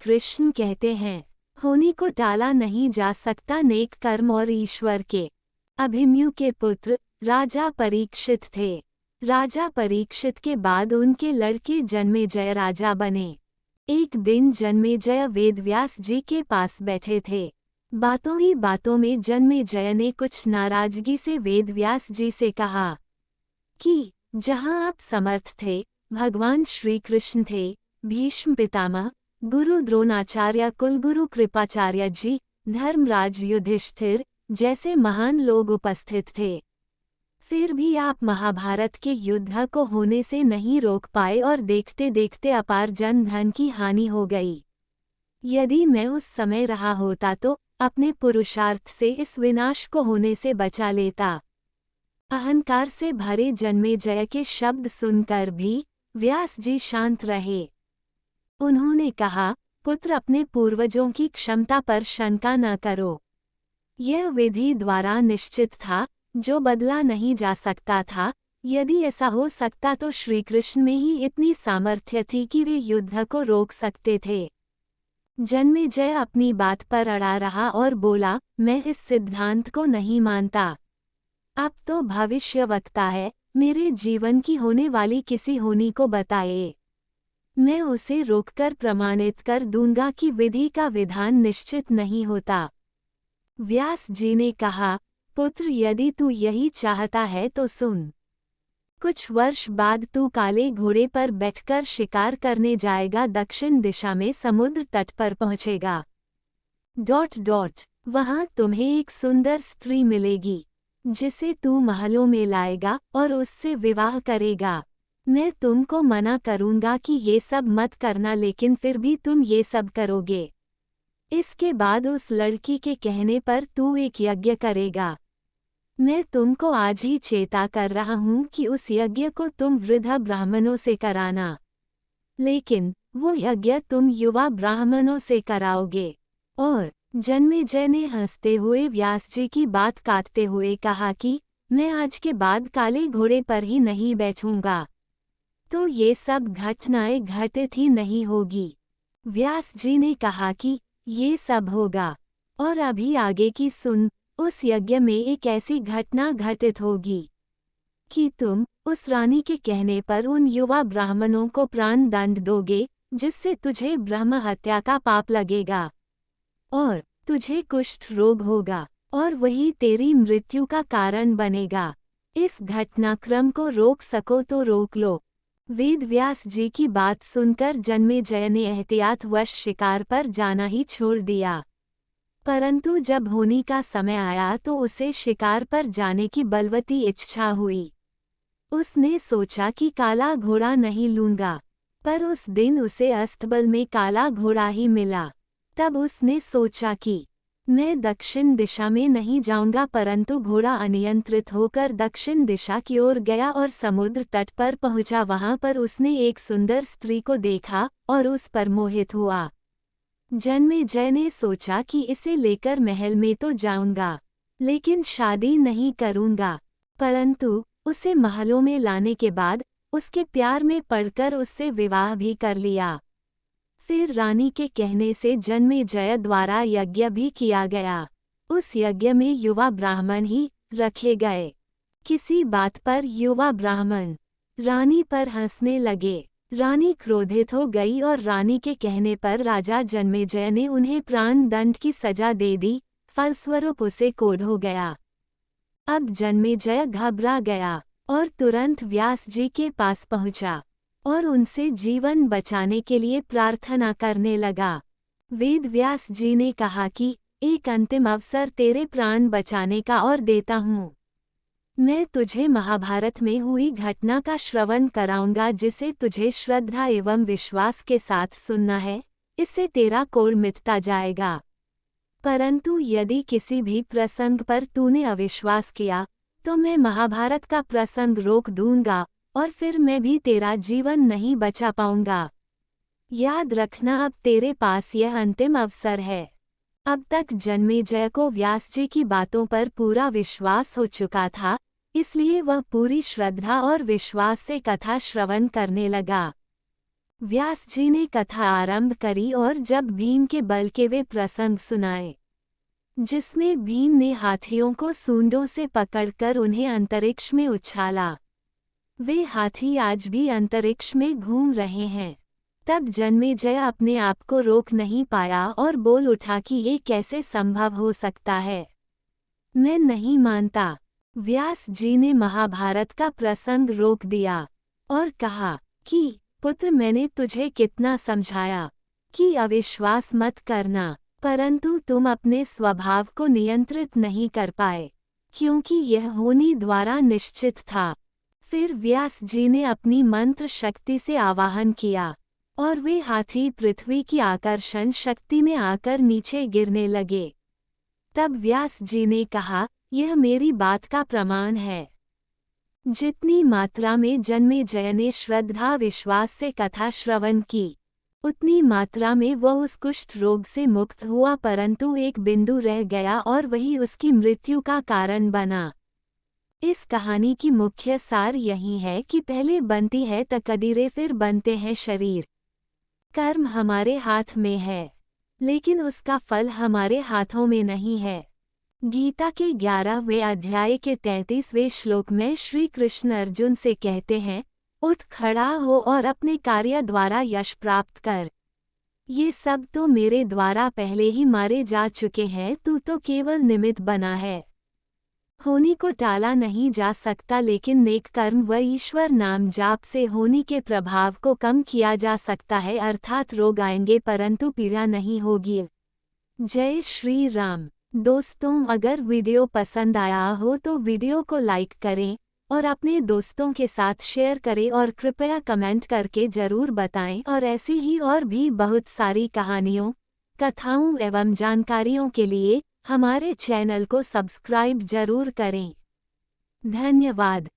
कृष्ण कहते हैं, होनी को टाला नहीं जा सकता नेक कर्म और ईश्वर के। अभिमन्यु के पुत्र राजा परीक्षित थे। राजा परीक्षित के बाद उनके लड़के जन्मेजय राजा बने। एक दिन जन्मेजय वेदव्यास जी के पास बैठे थे। बातों ही बातों में जन्मेजय ने कुछ नाराजगी से वेदव्यास जी से कहा कि जहां आप समर्थ थे, भगवान श्री कृष्ण थे, भीष्म पितामह, गुरु द्रोणाचार्य, कुलगुरु कृपाचार्य जी, धर्मराज युधिष्ठिर जैसे महान लोग उपस्थित थे, फिर भी आप महाभारत के युद्ध को होने से नहीं रोक पाए और देखते देखते अपार जन धन की हानि हो गई। यदि मैं उस समय रहा होता तो अपने पुरुषार्थ से इस विनाश को होने से बचा लेता। अहंकार से भरे जन्मेजय के शब्द सुनकर भी व्यास जी शांत रहे। उन्होंने कहा, पुत्र, अपने पूर्वजों की क्षमता पर शंका न करो। यह विधि द्वारा निश्चित था, जो बदला नहीं जा सकता था। यदि ऐसा हो सकता तो श्री कृष्ण में ही इतनी सामर्थ्य थी कि वे युद्ध को रोक सकते थे। जन्मेजय अपनी बात पर अड़ा रहा और बोला, मैं इस सिद्धांत को नहीं मानता। अब तो भविष्यवक्ता है, मेरे जीवन की होने वाली किसी होनी को बताए, मैं उसे रोककर प्रमाणित कर दूंगा कि विधि का विधान निश्चित नहीं होता। व्यास जी ने कहा, पुत्र, यदि तू यही चाहता है तो सुन। कुछ वर्ष बाद तू काले घोड़े पर बैठकर शिकार करने जाएगा। दक्षिण दिशा में समुद्र तट पर पहुंचेगा। वहां तुम्हें एक सुंदर स्त्री मिलेगी, जिसे तू महलों में लाएगा और उससे विवाह करेगा। मैं तुमको मना करूंगा कि ये सब मत करना, लेकिन फिर भी तुम ये सब करोगे। इसके बाद उस लड़की के कहने पर तू एक यज्ञ करेगा। मैं तुमको आज ही चेता कर रहा हूं कि उस यज्ञ को तुम वृद्ध ब्राह्मणों से कराना, लेकिन वो यज्ञ तुम युवा ब्राह्मणों से कराओगे। और जन्मेजय ने हंसते हुए व्यास जी की बात काटते हुए कहा कि मैं आज के बाद काले घोड़े पर ही नहीं बैठूंगा, तो ये सब घटनाएं घटित ही नहीं होगी। व्यास जी ने कहा कि ये सब होगा, और अभी आगे की सुन। उस यज्ञ में एक ऐसी घटना घटित होगी कि तुम उस रानी के कहने पर उन युवा ब्राह्मणों को प्राण दंड दोगे, जिससे तुझे ब्रह्म हत्या का पाप लगेगा और तुझे कुष्ठ रोग होगा, और वही तेरी मृत्यु का कारण बनेगा। इस घटनाक्रम को रोक सको तो रोक लो। वेदव्यास जी की बात सुनकर जन्मेजय ने एहतियातवश शिकार पर जाना ही छोड़ दिया। परंतु जब होनी का समय आया तो उसे शिकार पर जाने की बलवती इच्छा हुई। उसने सोचा कि काला घोड़ा नहीं लूंगा, पर उस दिन उसे अस्तबल में काला घोड़ा ही मिला। तब उसने सोचा कि मैं दक्षिण दिशा में नहीं जाऊंगा, परंतु घोड़ा अनियंत्रित होकर दक्षिण दिशा की ओर गया और समुद्र तट पर पहुंचा। वहां पर उसने एक सुंदर स्त्री को देखा और उस पर मोहित हुआ। जन्मेजय ने सोचा कि इसे लेकर महल में तो जाऊंगा, लेकिन शादी नहीं करूंगा। परंतु उसे महलों में लाने के बाद उसके प्यार में पड़कर उससे विवाह भी कर लिया। फिर रानी के कहने से जन्मेजय द्वारा यज्ञ भी किया गया। उस यज्ञ में युवा ब्राह्मण ही रखे गए। किसी बात पर युवा ब्राह्मण रानी पर हंसने लगे। रानी क्रोधित हो गई और रानी के कहने पर राजा जन्मेजय ने उन्हें प्राण दंड की सजा दे दी। फलस्वरूप उसे क्रोध हो गया। अब जन्मेजय घबरा गया और तुरंत व्यास जी के पास पहुंचा और उनसे जीवन बचाने के लिए प्रार्थना करने लगा। वेद व्यास जी ने कहा कि एक अंतिम अवसर तेरे प्राण बचाने का और देता हूँ। मैं तुझे महाभारत में हुई घटना का श्रवण कराऊंगा, जिसे तुझे श्रद्धा एवं विश्वास के साथ सुनना है। इससे तेरा कोढ़ मिटता जाएगा। परंतु यदि किसी भी प्रसंग पर तूने अविश्वास किया तो मैं महाभारत का प्रसंग रोक दूंगा और फिर मैं भी तेरा जीवन नहीं बचा पाऊंगा। याद रखना, अब तेरे पास यह अंतिम अवसर है। अब तक जन्मेजय को व्यास जी की बातों पर पूरा विश्वास हो चुका था, इसलिए वह पूरी श्रद्धा और विश्वास से कथा श्रवण करने लगा। व्यास जी ने कथा आरंभ करी और जब भीम के बल के वे प्रसंग सुनाए, जिसमें भीम ने हाथियों को सूंडों से पकड़कर उन्हें अंतरिक्ष में उछाला, वे हाथी आज भी अंतरिक्ष में घूम रहे हैं। तब जन्मेजय अपने आप को रोक नहीं पाया और बोल उठा कि ये कैसे संभव हो सकता है, मैं नहीं मानता। व्यास जी ने महाभारत का प्रसंग रोक दिया और कहा कि पुत्र, मैंने तुझे कितना समझाया कि अविश्वास मत करना, परंतु तुम अपने स्वभाव को नियंत्रित नहीं कर पाए, क्योंकि यह होनी द्वारा निश्चित था। फिर व्यास जी ने अपनी मंत्र शक्ति से आवाहन किया और वे हाथी पृथ्वी की आकर्षण शक्ति में आकर नीचे गिरने लगे। तब व्यास जी ने कहा, यह मेरी बात का प्रमाण है। जितनी मात्रा में जन्मेजय ने श्रद्धा विश्वास से कथा श्रवण की, उतनी मात्रा में वह उस कुष्ठ रोग से मुक्त हुआ, परंतु एक बिंदु रह गया और वही उसकी मृत्यु का कारण बना। इस कहानी की मुख्य सार यही है कि पहले बनती है तकदीरें, फिर बनते हैं शरीर। कर्म हमारे हाथ में है, लेकिन उसका फल हमारे हाथों में नहीं है। गीता के 11वें अध्याय के 33वें श्लोक में श्री कृष्ण अर्जुन से कहते हैं, उठ खड़ा हो और अपने कार्य द्वारा यश प्राप्त कर। ये सब तो मेरे द्वारा पहले ही मारे जा चुके हैं, तू तो केवल निमित्त बना है। होनी को टाला नहीं जा सकता, लेकिन नेक कर्म व ईश्वर नाम जाप से होनी के प्रभाव को कम किया जा सकता है, अर्थात रोग आएंगे परंतु पीड़ा नहीं होगी। जय श्री राम। दोस्तों, अगर वीडियो पसंद आया हो तो वीडियो को लाइक करें और अपने दोस्तों के साथ शेयर करें और कृपया कमेंट करके ज़रूर बताएं, और ऐसी ही और भी बहुत सारी कहानियों, कथाओं एवं जानकारियों के लिए हमारे चैनल को सब्सक्राइब जरूर करें। धन्यवाद।